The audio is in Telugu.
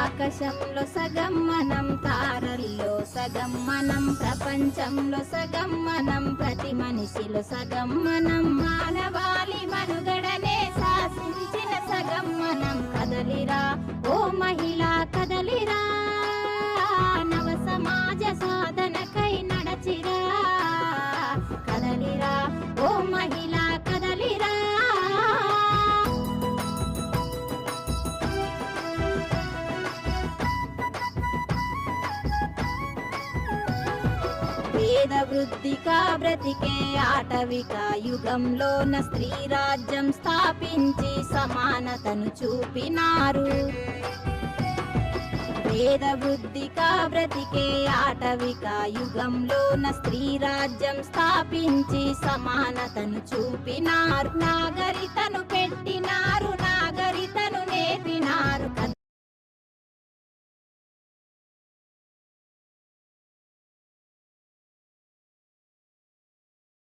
ఆకాశంలో సగం మనం, తారల్లో సగం మనం, ప్రపంచంలో సగం మనం, ప్రతి మనిషిలో సగం మనం, మానవాళి మనుగడనే శాసించిన సగం మనం. కదలిరా ఓ మహిళా కదలిరా, నవ సమాజ సాధనకై నడచిరా. కదలిరా ఓ మహిళా కదలిరా. వేద వృద్ధికా బ్రతికే ఆటవిక యుగంలోన స్త్రీ రాజ్యం స్థాపించి సమానతను చూపినారు. వేద వృద్ధికా బ్రతికే ఆటవిక యుగంలోన స్త్రీ రాజ్యం స్థాపించి సమానతను చూపినారు. నాగరికతను పెట్టినారు, నాగరికతను నేర్పినారు,